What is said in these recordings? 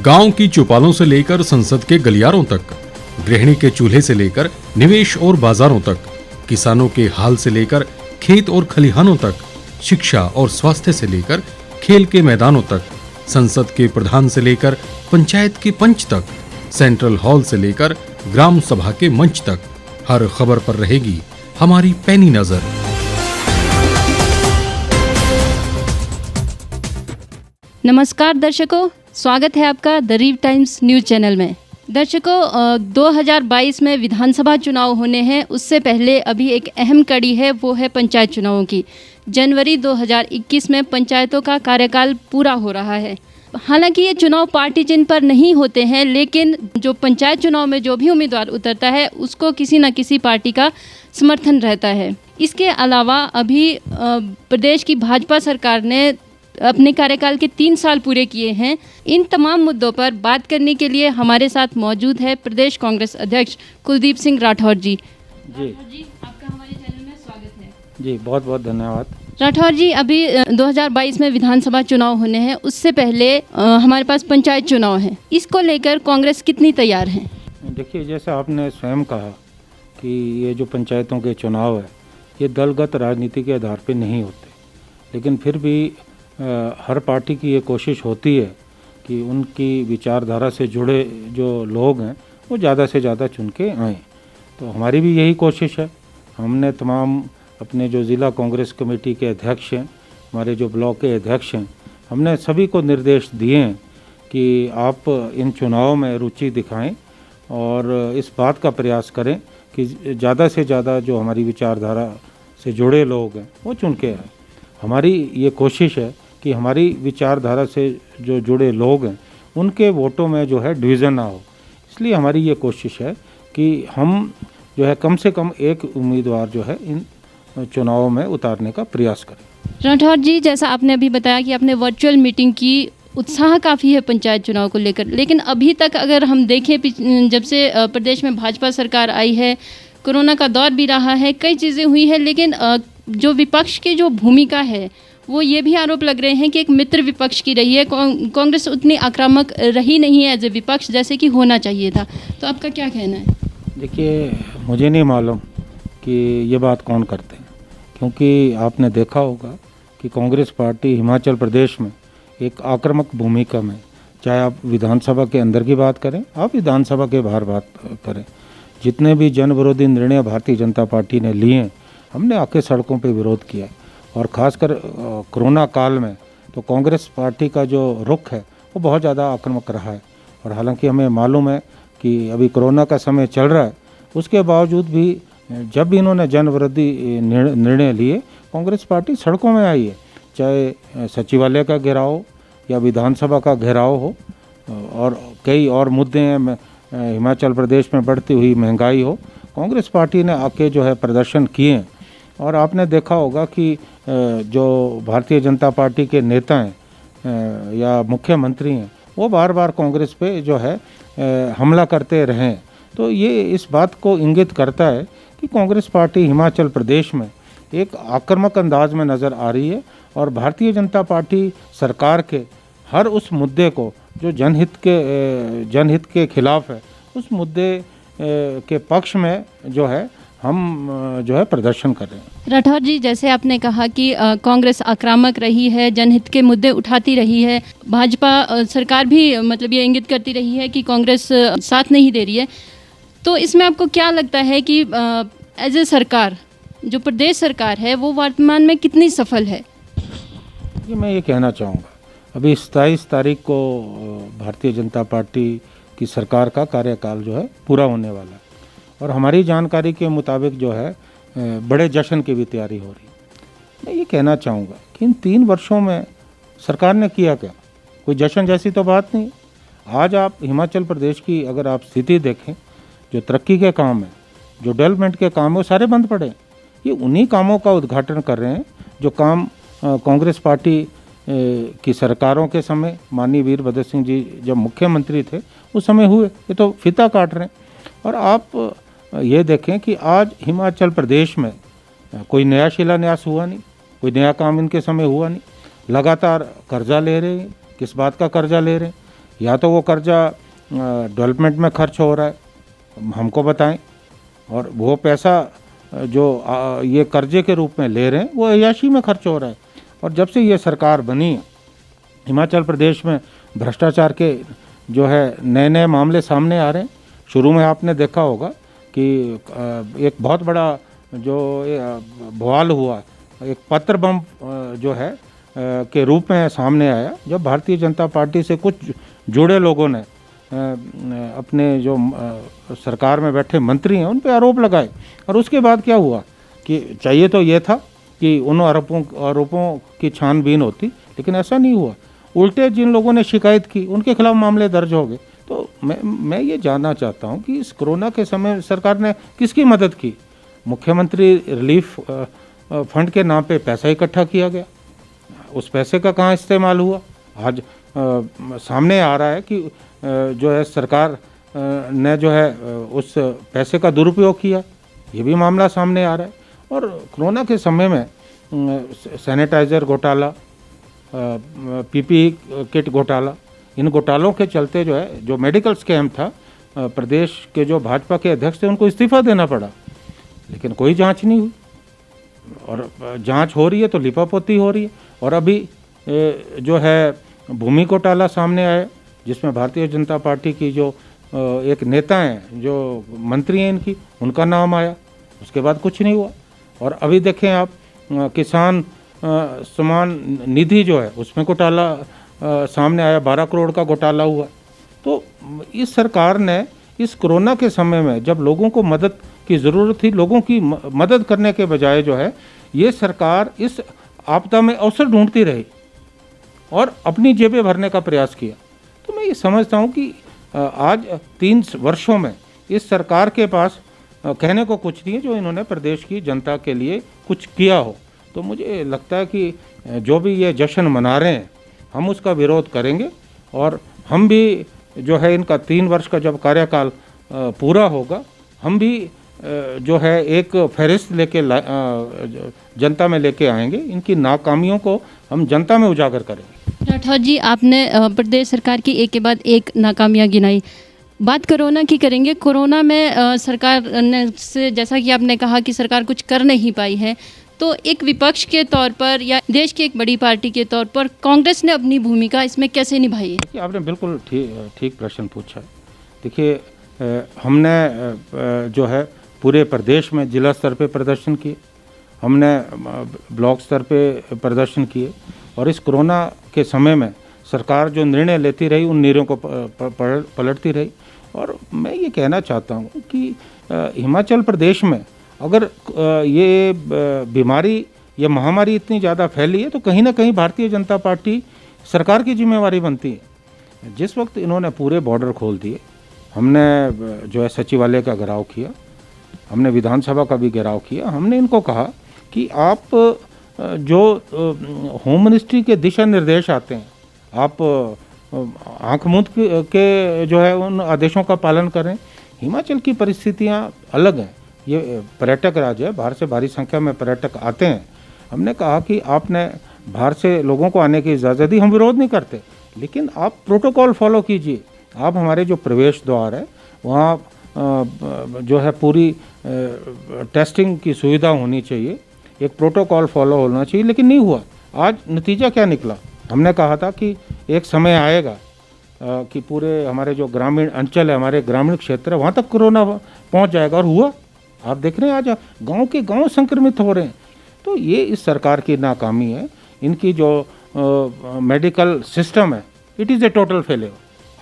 गांव की चौपालों से लेकर संसद के गलियारों तक, गृहिणी के चूल्हे से लेकर निवेश और बाजारों तक, किसानों के हाल से लेकर खेत और खलिहानों तक, शिक्षा और स्वास्थ्य से लेकर खेल के मैदानों तक, संसद के प्रधान से लेकर पंचायत के पंच तक, सेंट्रल हॉल से लेकर ग्राम सभा के मंच तक, हर खबर पर रहेगी हमारी पैनी नजर। नमस्कार दर्शकों, स्वागत है आपका द रीव टाइम्स न्यूज चैनल में। दर्शकों, 2022 में विधानसभा चुनाव होने हैं। उससे पहले अभी एक अहम कड़ी है, वो है पंचायत चुनावों की। जनवरी 2021 में पंचायतों का कार्यकाल पूरा हो रहा है। हालांकि ये चुनाव पार्टी चिन्ह पर नहीं होते हैं, लेकिन जो पंचायत चुनाव में जो भी उम्मीदवार उतरता है उसको किसी न किसी पार्टी का समर्थन रहता है। इसके अलावा अभी प्रदेश की भाजपा सरकार ने अपने कार्यकाल के 3 साल पूरे किए हैं। इन तमाम मुद्दों पर बात करने के लिए हमारे साथ मौजूद है प्रदेश कांग्रेस अध्यक्ष कुलदीप सिंह राठौर जी। जी, आपका हमारे चैनल में स्वागत है। जी, बहुत बहुत धन्यवाद। राठौर जी, अभी 2022 में विधानसभा चुनाव होने हैं। उससे पहले हमारे पास पंचायत चुनाव है। इसको लेकर कांग्रेस कितनी तैयार है? देखिए, जैसा आपने स्वयं कहा कि ये जो पंचायतों के चुनाव है ये दलगत राजनीति के आधार पर नहीं होते, लेकिन फिर भी हर पार्टी की ये कोशिश होती है कि उनकी विचारधारा से जुड़े जो लोग हैं वो ज़्यादा से ज़्यादा चुन के आएँ। तो हमारी भी यही कोशिश है। हमने तमाम अपने जो ज़िला कांग्रेस कमेटी के अध्यक्ष हैं, हमारे जो ब्लॉक के अध्यक्ष हैं, हमने सभी को निर्देश दिए हैं कि आप इन चुनाव में रुचि दिखाएं और इस बात का प्रयास करें कि ज़्यादा से ज़्यादा जो हमारी विचारधारा से जुड़े लोग हैं वो चुन के आए। हमारी ये कोशिश है कि हमारी विचारधारा से जो जुड़े लोग हैं उनके वोटों में जो है डिवीज़न ना हो। इसलिए हमारी ये कोशिश है कि हम जो है कम से कम एक उम्मीदवार जो है इन चुनावों में उतारने का प्रयास करें। राठौर जी, जैसा आपने अभी बताया कि आपने वर्चुअल मीटिंग की, उत्साह काफ़ी है पंचायत चुनाव को लेकर, लेकिन अभी तक अगर हम देखें जब से प्रदेश में भाजपा सरकार आई है, कोरोना का दौर भी रहा है, कई चीज़ें हुई है, लेकिन जो विपक्ष की जो भूमिका है वो ये भी आरोप लग रहे हैं कि एक मित्र विपक्ष की रही है। कांग्रेस उतनी आक्रामक रही नहीं है एज ए विपक्ष जैसे कि होना चाहिए था। तो आपका क्या कहना है? देखिए, मुझे नहीं मालूम कि ये बात कौन करते हैं, क्योंकि आपने देखा होगा कि कांग्रेस पार्टी हिमाचल प्रदेश में एक आक्रामक भूमिका में, चाहे आप विधानसभा के अंदर की बात करें, आप विधानसभा के बाहर बात करें, जितने भी जन विरोधी निर्णय भारतीय जनता पार्टी ने लिए हैं, हमने आके सड़कों पे विरोध किया है। और ख़ासकर कोरोना काल में तो कांग्रेस पार्टी का जो रुख है वो बहुत ज़्यादा आक्रामक रहा है। और हालांकि हमें मालूम है कि अभी कोरोना का समय चल रहा है, उसके बावजूद भी जब भी इन्होंने जन विरोधी निर्णय लिए, कांग्रेस पार्टी सड़कों में आई है। चाहे सचिवालय का घेराव या विधानसभा का घेराव हो और कई और मुद्दे हैं, हिमाचल प्रदेश में बढ़ती हुई महंगाई हो, कांग्रेस पार्टी ने आके जो है प्रदर्शन किए हैं। और आपने देखा होगा कि जो भारतीय जनता पार्टी के नेता हैं या मुख्यमंत्री हैं, वो बार बार कांग्रेस पे जो है हमला करते रहे हैं। तो ये इस बात को इंगित करता है कि कांग्रेस पार्टी हिमाचल प्रदेश में एक आक्रामक अंदाज में नज़र आ रही है और भारतीय जनता पार्टी सरकार के हर उस मुद्दे को जो जनहित के खिलाफ है, उस मुद्दे के पक्ष में जो है हम जो है प्रदर्शन कर रहे हैं। राठौर जी, जैसे आपने कहा कि कांग्रेस आक्रामक रही है, जनहित के मुद्दे उठाती रही है, भाजपा सरकार भी मतलब ये इंगित करती रही है कि कांग्रेस साथ नहीं दे रही है, तो इसमें आपको क्या लगता है कि एज ए सरकार, जो प्रदेश सरकार है, वो वर्तमान में कितनी सफल है? ये मैं ये कहना चाहूँगा, अभी 27 तारीख को भारतीय जनता पार्टी की सरकार का कार्यकाल जो है पूरा होने वाला है और हमारी जानकारी के मुताबिक जो है बड़े जश्न की भी तैयारी हो रही है। मैं ये कहना चाहूँगा कि इन 3 वर्षों में सरकार ने किया क्या? कोई जश्न जैसी तो बात नहीं। आज आप हिमाचल प्रदेश की अगर आप स्थिति देखें, जो तरक्की के काम हैं, जो डेवलपमेंट के काम हैं, वो सारे बंद पड़े हैं। ये उन्हीं कामों का उद्घाटन कर रहे हैं जो काम कांग्रेस पार्टी की सरकारों के समय माननीय वीरभद्र सिंह जी जब मुख्यमंत्री थे उस समय हुए। ये तो फीता काट रहे हैं। और आप ये देखें कि आज हिमाचल प्रदेश में कोई नया शिलान्यास हुआ नहीं, कोई नया काम इनके समय हुआ नहीं। लगातार कर्जा ले रहे हैं। किस बात का कर्जा ले रहे हैं? या तो वो कर्जा डेवलपमेंट में खर्च हो रहा है, हमको बताएं, और वो पैसा जो ये कर्जे के रूप में ले रहे हैं वो अय्याशी में खर्च हो रहा है। और जब से ये सरकार बनी हिमाचल प्रदेश में भ्रष्टाचार के जो है नए नए मामले सामने आ रहे हैं। शुरू में आपने देखा होगा कि एक बहुत बड़ा जो बवाल हुआ, एक पत्र बम जो है के रूप में सामने आया, जब भारतीय जनता पार्टी से कुछ जुड़े लोगों ने अपने जो सरकार में बैठे मंत्री हैं उन पे आरोप लगाए। और उसके बाद क्या हुआ कि चाहिए तो ये था कि उन आरोपों की छानबीन होती, लेकिन ऐसा नहीं हुआ। उल्टे जिन लोगों ने शिकायत की उनके खिलाफ मामले दर्ज हो गए। तो मैं ये जानना चाहता हूँ कि इस कोरोना के समय सरकार ने किसकी मदद की? मुख्यमंत्री रिलीफ फंड के नाम पे पैसा इकट्ठा किया गया, उस पैसे का कहाँ इस्तेमाल हुआ? आज सामने आ रहा है कि जो है सरकार ने जो है उस पैसे का दुरुपयोग किया, ये भी मामला सामने आ रहा है। और कोरोना के समय में सैनिटाइज़र घोटाला, पीपीई किट घोटाला, इन घोटालों के चलते जो है जो मेडिकल स्कैम था, प्रदेश के जो भाजपा के अध्यक्ष थे उनको इस्तीफा देना पड़ा, लेकिन कोई जांच नहीं हुई। और जांच हो रही है तो लिपापोती हो रही है। और अभी जो है भूमि घोटाला सामने आया, जिसमें भारतीय जनता पार्टी की जो एक नेता हैं, जो मंत्री हैं इनकी, उनका नाम आया, उसके बाद कुछ नहीं हुआ। और अभी देखें आप किसान सम्मान निधि जो है उसमें घोटाला सामने आया, 12 करोड़ का घोटाला हुआ। तो इस सरकार ने इस कोरोना के समय में जब लोगों को मदद की ज़रूरत थी, लोगों की मदद करने के बजाय जो है ये सरकार इस आपदा में अवसर ढूंढती रही और अपनी जेबें भरने का प्रयास किया। तो मैं ये समझता हूँ कि आज 3 वर्षों में इस सरकार के पास कहने को कुछ नहीं है जो इन्होंने प्रदेश की जनता के लिए कुछ किया हो। तो मुझे लगता है कि जो भी ये जश्न मना रहे हैं हम उसका विरोध करेंगे। और हम भी जो है इनका 3 वर्ष का जब कार्यकाल पूरा होगा, हम भी जो है एक फहरिस्त लेके जनता में लेके आएंगे, इनकी नाकामियों को हम जनता में उजागर करेंगे। राठौर जी, आपने प्रदेश सरकार की एक के बाद एक नाकामियाँ गिनाई। बात कोरोना की करेंगे। कोरोना में सरकार ने से, जैसा कि आपने कहा कि सरकार कुछ कर नहीं पाई है, तो एक विपक्ष के तौर पर या देश की एक बड़ी पार्टी के तौर पर कांग्रेस ने अपनी भूमिका इसमें कैसे निभाई है? देखिए, आपने बिल्कुल ठीक प्रश्न पूछा है। देखिए, हमने जो है पूरे प्रदेश में जिला स्तर पे प्रदर्शन किए, हमने ब्लॉक स्तर पे प्रदर्शन किए, और इस कोरोना के समय में सरकार जो निर्णय लेती रही उन निर्णयों को पलटती रही। और मैं ये कहना चाहता हूँ कि हिमाचल प्रदेश में अगर ये बीमारी या महामारी इतनी ज़्यादा फैली है तो कहीं ना कहीं भारतीय जनता पार्टी सरकार की जिम्मेवारी बनती है। जिस वक्त इन्होंने पूरे बॉर्डर खोल दिए, हमने जो है सचिवालय का घेराव किया, हमने विधानसभा का भी घेराव किया, हमने इनको कहा कि आप जो होम मिनिस्ट्री के दिशा निर्देश आते हैं, आप आँख मूंद के जो है उन आदेशों का पालन करें। हिमाचल की परिस्थितियाँ अलग हैं, ये पर्यटक राज्य है, बाहर से भारी संख्या में पर्यटक आते हैं। हमने कहा कि आपने बाहर से लोगों को आने की इजाज़त दी, हम विरोध नहीं करते, लेकिन आप प्रोटोकॉल फॉलो कीजिए। आप हमारे जो प्रवेश द्वार है वहाँ जो है पूरी टेस्टिंग की सुविधा होनी चाहिए, एक प्रोटोकॉल फॉलो होना चाहिए, लेकिन नहीं हुआ। आज नतीजा क्या निकला? हमने कहा था कि एक समय आएगा कि पूरे हमारे जो ग्रामीण अंचल है, हमारे ग्रामीण क्षेत्र है, वहाँ तक कोरोना पहुँच जाएगा, और हुआ। आप देख रहे हैं आज गांव के गांव संक्रमित हो रहे हैं। तो ये इस सरकार की नाकामी है। इनकी जो मेडिकल सिस्टम है, it is a total failure.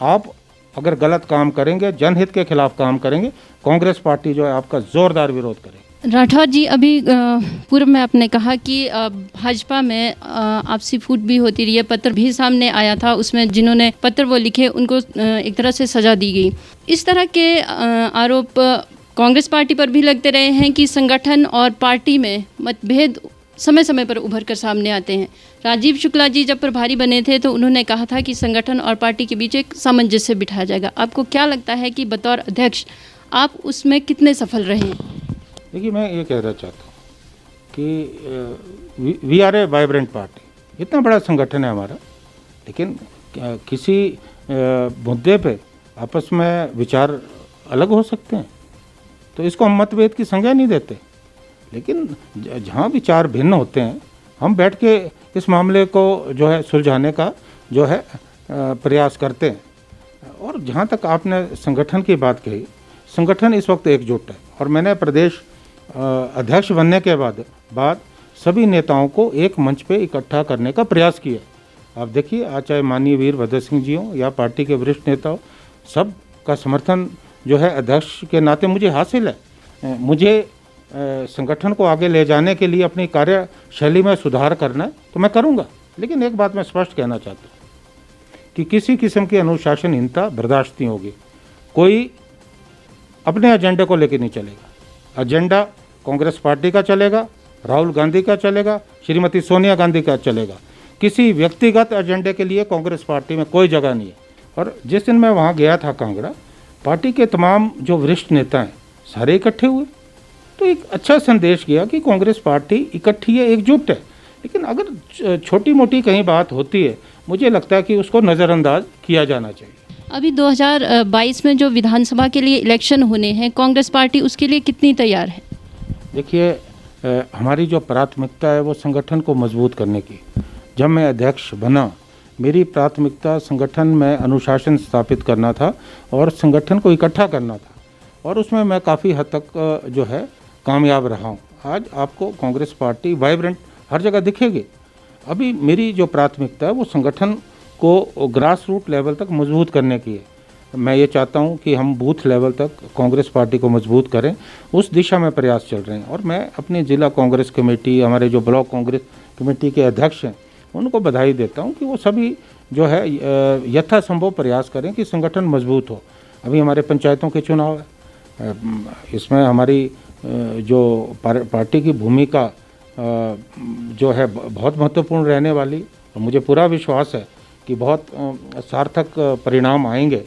आप अगर गलत काम करेंगे, जनहित के खिलाफ काम करेंगे, कांग्रेस पार्टी जो है आपका जोरदार विरोध करेगी। राठौर जी, अभी पूर्व में आपने कहा कि भाजपा में आपसी फूट भी होती रही है, पत्र भी सामने आया था, उसमें जिन्होंने पत्र वो लिखे उनको एक तरह से सज़ा दी गई। इस तरह के आरोप कांग्रेस पार्टी पर भी लगते रहे हैं कि संगठन और पार्टी में मतभेद समय समय पर उभर कर सामने आते हैं। राजीव शुक्ला जी जब प्रभारी बने थे तो उन्होंने कहा था कि संगठन और पार्टी के बीच एक सामंजस्य बिठाया जाएगा। आपको क्या लगता है कि बतौर अध्यक्ष आप उसमें कितने सफल रहे? देखिए, मैं ये कहना चाहता हूँ कि we are a vibrant party. इतना बड़ा संगठन है हमारा, लेकिन किसी मुद्दे पे आपस में विचार अलग हो सकते हैं, तो इसको हम मतभेद की संज्ञा नहीं देते। लेकिन जहाँ विचार भिन्न होते हैं, हम बैठ के इस मामले को जो है सुलझाने का जो है प्रयास करते हैं। और जहाँ तक आपने संगठन की बात कही, संगठन इस वक्त एकजुट है और मैंने प्रदेश अध्यक्ष बनने के बाद सभी नेताओं को एक मंच पे इकट्ठा करने का प्रयास किया। आप देखिए, आज चाहे माननीय वीरभद्र सिंह जी हों या पार्टी के वरिष्ठ नेता हो, सब का समर्थन जो है अध्यक्ष के नाते मुझे हासिल है। मुझे संगठन को आगे ले जाने के लिए अपनी कार्यशैली में सुधार करना है तो मैं करूंगा। लेकिन एक बात मैं स्पष्ट कहना चाहता हूँ कि किसी किस्म की अनुशासनहीनता बर्दाश्त नहीं होगी। कोई अपने एजेंडे को लेकर नहीं चलेगा। एजेंडा कांग्रेस पार्टी का चलेगा, राहुल गांधी का चलेगा, श्रीमती सोनिया गांधी का चलेगा। किसी व्यक्तिगत एजेंडे के लिए कांग्रेस पार्टी में कोई जगह नहीं है। और जिस दिन मैं वहाँ गया था कांगड़ा, पार्टी के तमाम जो वरिष्ठ नेता हैं सारे इकट्ठे हुए, तो एक अच्छा संदेश गया कि कांग्रेस पार्टी इकट्ठी है, एकजुट है। लेकिन अगर छोटी मोटी कहीं बात होती है, मुझे लगता है कि उसको नज़रअंदाज किया जाना चाहिए। अभी 2022 में जो विधानसभा के लिए इलेक्शन होने हैं, कांग्रेस पार्टी उसके लिए कितनी तैयार है? देखिए, हमारी जो प्राथमिकता है वो संगठन को मजबूत करने की। जब मैं अध्यक्ष बना, मेरी प्राथमिकता संगठन में अनुशासन स्थापित करना था और संगठन को इकट्ठा करना था, और उसमें मैं काफ़ी हद तक जो है कामयाब रहा हूँ। आज आपको कांग्रेस पार्टी वाइब्रेंट हर जगह दिखेगी। अभी मेरी जो प्राथमिकता है वो संगठन को ग्रास रूट लेवल तक मजबूत करने की है। मैं ये चाहता हूँ कि हम बूथ लेवल तक कांग्रेस पार्टी को मजबूत करें, उस दिशा में प्रयास चल रहे हैं। और मैं अपनी जिला कांग्रेस कमेटी, हमारे जो ब्लॉक कांग्रेस कमेटी के अध्यक्ष हैं, उनको बधाई देता हूँ कि वो सभी जो है यथासंभव प्रयास करें कि संगठन मजबूत हो। अभी हमारे पंचायतों के चुनाव है, इसमें हमारी जो पार्टी की भूमिका जो है बहुत महत्वपूर्ण रहने वाली, और मुझे पूरा विश्वास है कि बहुत सार्थक परिणाम आएंगे।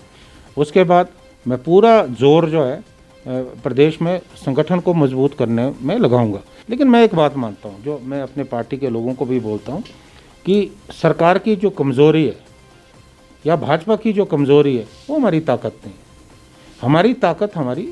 उसके बाद मैं पूरा जोर जो है प्रदेश में संगठन को मजबूत करने में लगाऊंगा। लेकिन मैं एक बात मानता हूं, जो मैं अपने पार्टी के लोगों को भी बोलता हूं, कि सरकार की जो कमज़ोरी है या भाजपा की जो कमज़ोरी है वो हमारी ताकत नहीं। हमारी ताकत हमारी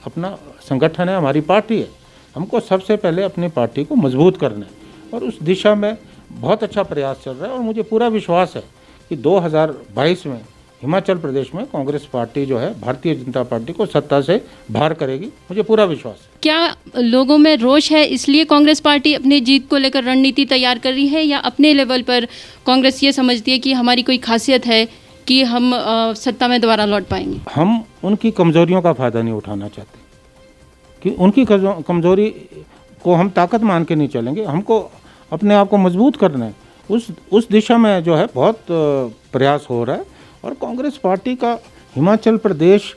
अपना संगठन है, हमारी पार्टी है। हमको सबसे पहले अपनी पार्टी को मजबूत करना है और उस दिशा में बहुत अच्छा प्रयास चल रहा है। और मुझे पूरा विश्वास है कि 2022 में हिमाचल प्रदेश में कांग्रेस पार्टी जो है भारतीय जनता पार्टी को सत्ता से बाहर करेगी, मुझे पूरा विश्वास है। क्या लोगों में रोष है, इसलिए कांग्रेस पार्टी अपनी जीत को लेकर रणनीति तैयार कर रही है, या अपने लेवल पर कांग्रेस ये समझती है कि हमारी कोई खासियत है कि हम सत्ता में दोबारा लौट पाएंगे? हम उनकी कमज़ोरियों का फ़ायदा नहीं उठाना चाहते, कि उनकी कमज़ोरी को हम ताकत मान के नहीं चलेंगे। हमको अपने आप को मजबूत करना है। उस दिशा में जो है बहुत प्रयास हो रहा है। और कांग्रेस पार्टी का हिमाचल प्रदेश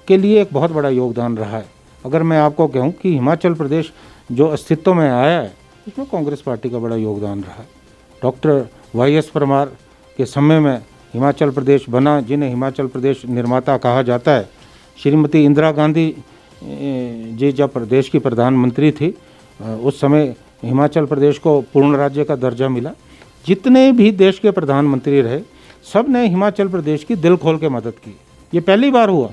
के लिए एक बहुत बड़ा योगदान रहा है। अगर मैं आपको कहूं कि हिमाचल प्रदेश जो अस्तित्व में आया है, उसमें कांग्रेस पार्टी का बड़ा योगदान रहा है। डॉक्टर वाई.एस. परमार के समय में हिमाचल प्रदेश बना, जिन्हें हिमाचल प्रदेश निर्माता कहा जाता है। श्रीमती इंदिरा गांधी जी जब प्रदेश की प्रधानमंत्री थी, उस समय हिमाचल प्रदेश को पूर्ण राज्य का दर्जा मिला। जितने भी देश के प्रधानमंत्री रहे, सब ने हिमाचल प्रदेश की दिल खोल के मदद की। ये पहली बार हुआ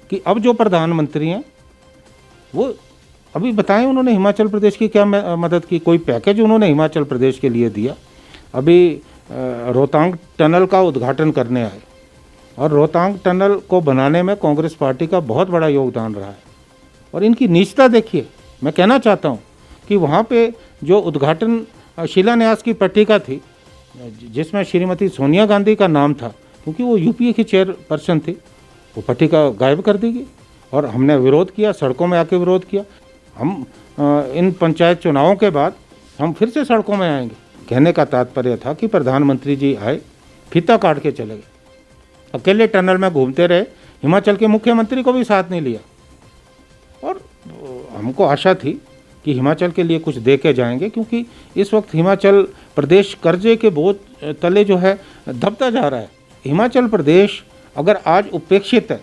कि अब जो प्रधानमंत्री हैं वो अभी बताएं उन्होंने हिमाचल प्रदेश की क्या मदद की, कोई पैकेज उन्होंने हिमाचल प्रदेश के लिए दिया। अभी रोहतांग टनल का उद्घाटन करने आए, और रोहतांग टनल को बनाने में कांग्रेस पार्टी का बहुत बड़ा योगदान रहा है। और इनकी नीचता देखिए। मैं कहना चाहता हूँ कि वहाँ पे जो उद्घाटन शिलान्यास की पट्टिका थी, जिसमें श्रीमती सोनिया गांधी का नाम था, क्योंकि वो यूपीए की चेयरपर्सन थी, वो पट्टिका गायब कर दी गई। और हमने विरोध किया, सड़कों में आके विरोध किया। हम इन पंचायत चुनावों के बाद हम फिर से सड़कों में आएंगे। कहने का तात्पर्य था कि प्रधानमंत्री जी आए, फीता काट के चले गए, अकेले टनल में घूमते रहे, हिमाचल के मुख्यमंत्री को भी साथ नहीं लिया। और हमको आशा थी कि हिमाचल के लिए कुछ दे के जाएंगे, क्योंकि इस वक्त हिमाचल प्रदेश कर्जे के बोझ तले जो है दबता जा रहा है। हिमाचल प्रदेश अगर आज उपेक्षित है,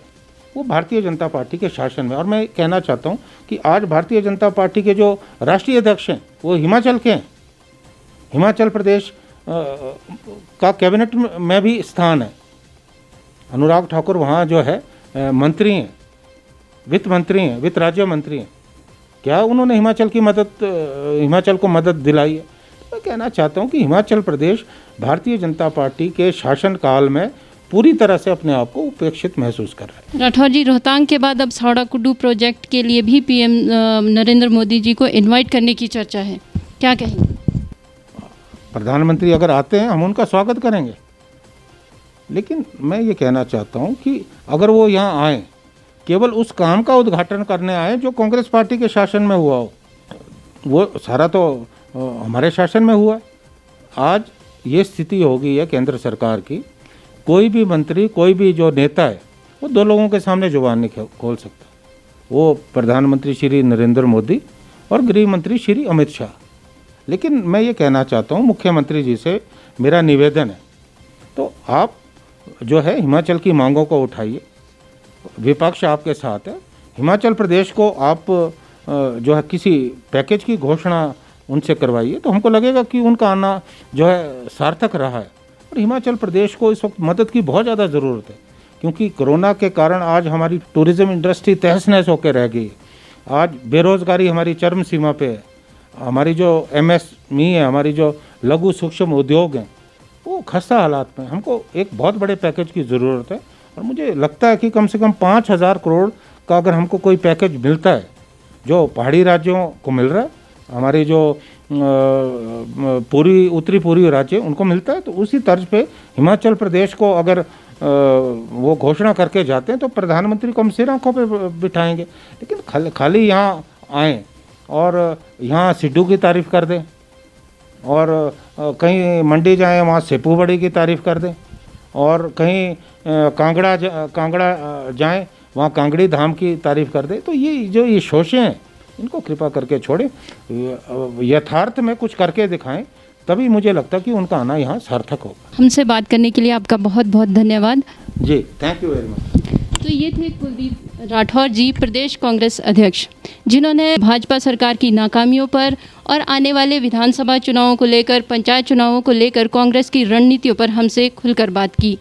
वो भारतीय जनता पार्टी के शासन में। और मैं कहना चाहता हूँ कि आज भारतीय जनता पार्टी के जो राष्ट्रीय अध्यक्ष हैं वो हिमाचल के हैं। हिमाचल प्रदेश का कैबिनेट में भी स्थान है। अनुराग ठाकुर वहाँ जो है मंत्री हैं, वित्त मंत्री हैं, वित्त राज्य मंत्री हैं। क्या उन्होंने हिमाचल को मदद दिलाई है? तो मैं कहना चाहता हूँ कि हिमाचल प्रदेश भारतीय जनता पार्टी के शासनकाल में पूरी तरह से अपने आप को उपेक्षित महसूस कर रहा है। राठौर जी, रोहतांग के बाद अब सौड़ा कुड्डू प्रोजेक्ट के लिए भी पीएम नरेंद्र मोदी जी को इनवाइट करने की चर्चा है, क्या कहेंगे? प्रधानमंत्री अगर आते हैं हम उनका स्वागत करेंगे, लेकिन मैं ये कहना चाहता हूँ कि अगर वो यहाँ आए, केवल उस काम का उद्घाटन करने आए जो कांग्रेस पार्टी के शासन में हुआ हो, वो सारा तो हमारे शासन में हुआ। आज ये स्थिति हो गई है केंद्र सरकार की, कोई भी मंत्री, कोई भी जो नेता है वो दो लोगों के सामने जुबान नहीं खोल सकता, वो प्रधानमंत्री श्री नरेंद्र मोदी और गृह मंत्री श्री अमित शाह। लेकिन मैं ये कहना चाहता हूँ मुख्यमंत्री जी से मेरा निवेदन है, तो आप जो है हिमाचल की मांगों को उठाइए, विपक्ष आपके साथ है। हिमाचल प्रदेश को आप जो है किसी पैकेज की घोषणा उनसे करवाइए, तो हमको लगेगा कि उनका आना जो है सार्थक रहा है। और हिमाचल प्रदेश को इस वक्त मदद की बहुत ज़्यादा ज़रूरत है, क्योंकि कोरोना के कारण आज हमारी टूरिज़्म इंडस्ट्री तहस नहस होकर रह गई। आज बेरोज़गारी हमारी चरम सीमा पे है। हमारी जो MSME है, हमारी जो लघु सूक्ष्म उद्योग हैं, वो खस्ता हालात में। हमको एक बहुत बड़े पैकेज की ज़रूरत है, और मुझे लगता है कि कम से कम 5,000 करोड़ का अगर हमको कोई पैकेज मिलता है जो पहाड़ी राज्यों को मिल रहा है, हमारे जो उत्तरी पूर्वी राज्य उनको मिलता है, तो उसी तर्ज पे हिमाचल प्रदेश को अगर वो घोषणा करके जाते हैं तो प्रधानमंत्री को हम सिर आंखों पे बिठाएंगे। लेकिन खाली यहाँ आएँ और यहाँ सिड्डू की तारीफ़ कर दें, और कहीं मंडी जाएं वहाँ सेपू बड़ी की तारीफ़ कर दें, और कहीं कांगड़ा जाएं वहाँ कांगड़ी धाम की तारीफ़ कर दें, तो ये शोषे हैं, इनको कृपा करके छोड़ें, यथार्थ में कुछ करके दिखाएं, तभी मुझे लगता है कि उनका आना यहाँ सार्थक होगा। हमसे बात करने के लिए आपका बहुत बहुत धन्यवाद जी, थैंक यू वेरी मच। तो ये थे कुलदीप राठौर जी, प्रदेश कांग्रेस अध्यक्ष, जिन्होंने भाजपा सरकार की नाकामियों पर और आने वाले विधानसभा चुनावों को लेकर, पंचायत चुनावों को लेकर कांग्रेस की रणनीतियों पर हमसे खुलकर बात की।